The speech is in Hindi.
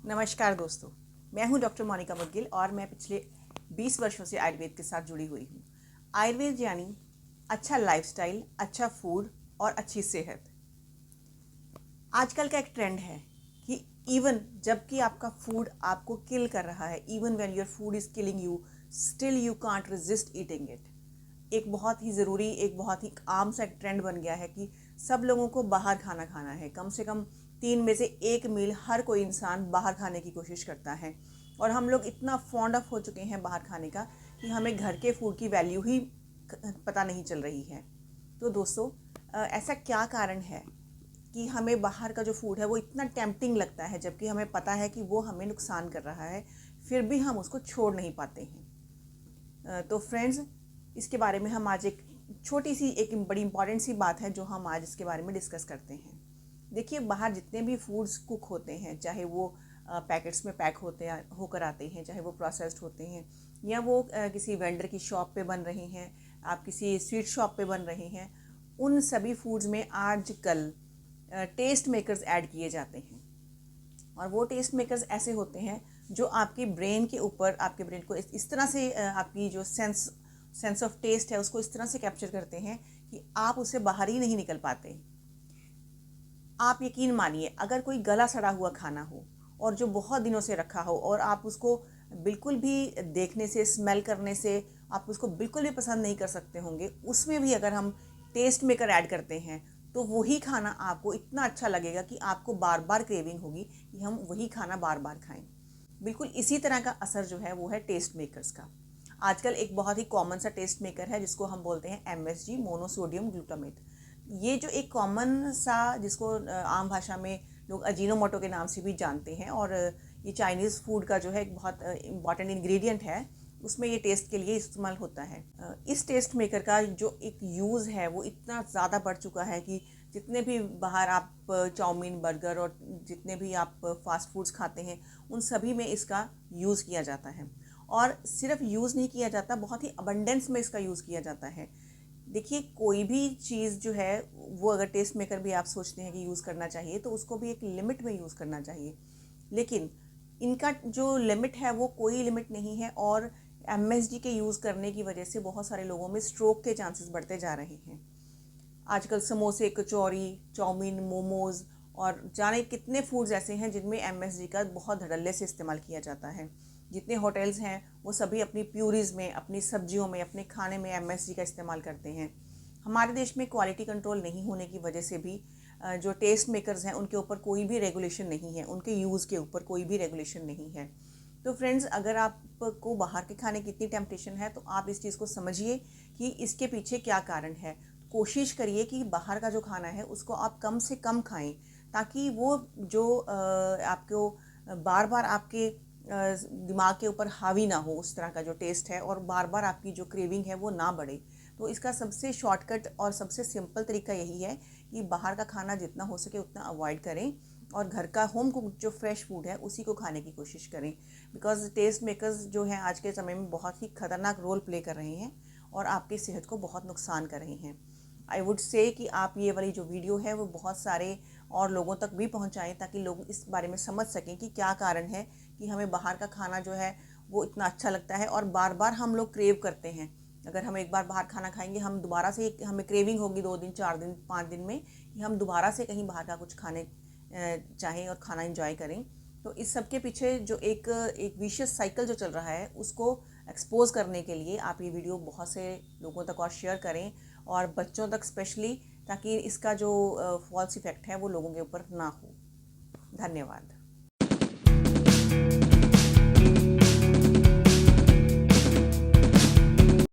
नमस्कार दोस्तों, मैं हूं डॉक्टर मोनिका मुदगिल और मैं पिछले 20 वर्षों से आयुर्वेद के साथ जुड़ी हुई हूं। आयुर्वेद यानी अच्छा लाइफस्टाइल, अच्छा फूड और अच्छी सेहत। आजकल का एक ट्रेंड है कि इवन जबकि आपका फूड आपको किल कर रहा है, even when your food is killing you, still you can't resist eating it. एक बहुत ही ज़रूरी, एक बहुत ही आम सा एक ट्रेंड बन गया है कि सब लोगों को बाहर खाना खाना है। कम से कम 3 में से 1 मील हर कोई इंसान बाहर खाने की कोशिश करता है। और हम लोग इतना फॉन्ड ऑफ हो चुके हैं बाहर खाने का कि हमें घर के फूड की वैल्यू ही पता नहीं चल रही है। तो दोस्तों, ऐसा क्या कारण है कि हमें बाहर का जो फूड है वो इतना टेम्पटिंग लगता है, जबकि हमें पता है कि वो हमें नुकसान कर रहा है, फिर भी हम उसको छोड़ नहीं पाते हैं। तो फ्रेंड्स, इसके बारे में हम आज एक छोटी सी, एक बड़ी इंपॉर्टेंट सी बात है जो हम आज इसके बारे में डिस्कस करते हैं। देखिए, बाहर जितने भी फूड्स कुक होते हैं, चाहे वो पैकेट्स में पैक होकर आते हैं, चाहे वो प्रोसेस्ड होते हैं, या वो किसी वेंडर की शॉप पे बन रहे हैं, आप किसी स्वीट शॉप पे बन रहे हैं, उन सभी फूड्स में आजकल टेस्ट मेकर्स ऐड किए जाते हैं। और वो टेस्ट मेकर्स ऐसे होते हैं जो आपके ब्रेन के ऊपर, आपके ब्रेन को इस तरह से आपकी जो सेंस ऑफ टेस्ट है उसको इस तरह से कैप्चर करते हैं कि आप उससे बाहर ही नहीं निकल पाते। आप यकीन मानिए, अगर कोई गला सड़ा हुआ खाना हो और जो बहुत दिनों से रखा हो और आप उसको बिल्कुल भी देखने से, स्मेल करने से आप उसको बिल्कुल भी पसंद नहीं कर सकते होंगे, उसमें भी अगर हम टेस्ट मेकर ऐड करते हैं तो वही खाना आपको इतना अच्छा लगेगा कि आपको बार बार क्रेविंग होगी कि हम वही खाना बार बार खाएं। बिल्कुल इसी तरह का असर जो है वो है टेस्ट मेकर्स का। आजकल एक बहुत ही कॉमन सा टेस्ट मेकर है जिसको हम बोलते हैं MSG, मोनोसोडियम ग्लूटामेट। ये जो एक कॉमन सा, जिसको आम भाषा में लोग अजीनोमोटो के नाम से भी जानते हैं, और ये चाइनीज़ फूड का जो है एक बहुत इम्पॉर्टेंट इंग्रेडिएंट है, उसमें ये टेस्ट के लिए इस्तेमाल होता है। इस टेस्ट मेकर का जो एक यूज़ है वो इतना ज़्यादा बढ़ चुका है कि जितने भी बाहर आप चाउमीन, बर्गर और जितने भी आप फास्ट फूड्स खाते हैं, उन सभी में इसका यूज़ किया जाता है। और सिर्फ यूज़ नहीं किया जाता, बहुत ही अबंडेंस में इसका यूज़ किया जाता है। देखिए, कोई भी चीज़ जो है वो अगर टेस्ट मेकर भी आप सोचते हैं कि यूज़ करना चाहिए तो उसको भी एक लिमिट में यूज़ करना चाहिए। लेकिन इनका जो लिमिट है वो कोई लिमिट नहीं है, और MSG के यूज़ करने की वजह से बहुत सारे लोगों में स्ट्रोक के चांसेस बढ़ते जा रहे हैं। आजकल समोसे, कचौरी, चाउमीन, मोमोज और जाने कितने फूड्स ऐसे हैं जिनमें MSG का बहुत धड़ल्ले से इस्तेमाल किया जाता है। जितने होटल्स हैं वो सभी अपनी प्यूरीज में, अपनी सब्जियों में, अपने खाने में MSG का इस्तेमाल करते हैं। हमारे देश में क्वालिटी कंट्रोल नहीं होने की वजह से भी जो टेस्ट मेकर्स हैं उनके ऊपर कोई भी रेगुलेशन नहीं है, उनके यूज़ के ऊपर कोई भी रेगुलेशन नहीं है। तो फ्रेंड्स, अगर आपको बाहर के खाने की इतनी टेम्पटेशन है तो आप इस चीज़ को समझिए कि इसके पीछे क्या कारण है। कोशिश करिए कि बाहर का जो खाना है उसको आप कम से कम खाएं, ताकि वो जो आपको बार बार आपके दिमाग के ऊपर हावी ना हो उस तरह का जो टेस्ट है, और बार बार आपकी जो क्रेविंग है वो ना बढ़े। तो इसका सबसे शॉर्टकट और सबसे सिंपल तरीका यही है कि बाहर का खाना जितना हो सके उतना अवॉइड करें और घर का होम कुक जो फ्रेश फूड है उसी को खाने की कोशिश करें। बिकॉज टेस्ट मेकर्स जो हैं आज के समय में बहुत ही खतरनाक रोल प्ले कर रहे हैं और आपकी सेहत को बहुत नुकसान कर रहे हैं। आई वुड से कि आप ये वाली जो वीडियो है वो बहुत सारे और लोगों तक भी पहुंचाएं, ताकि लोग इस बारे में समझ सकें कि क्या कारण है कि हमें बाहर का खाना जो है वो इतना अच्छा लगता है और बार बार हम लोग क्रेव करते हैं। अगर हम एक बार बाहर खाना खाएंगे, हम दोबारा से, हमें क्रेविंग होगी 2 दिन, 4 दिन, 5 दिन में कि हम दोबारा से कहीं बाहर का कुछ खाने चाहें और खाना इंजॉय करें। तो इस सब के पीछे जो एक विशियस साइकिल जो चल रहा है उसको एक्सपोज करने के लिए आप ये वीडियो बहुत से लोगों तक और शेयर करें, और बच्चों तक स्पेशली, ताकि इसका जो फॉल्स इफेक्ट है वो लोगों के ऊपर ना हो। धन्यवाद।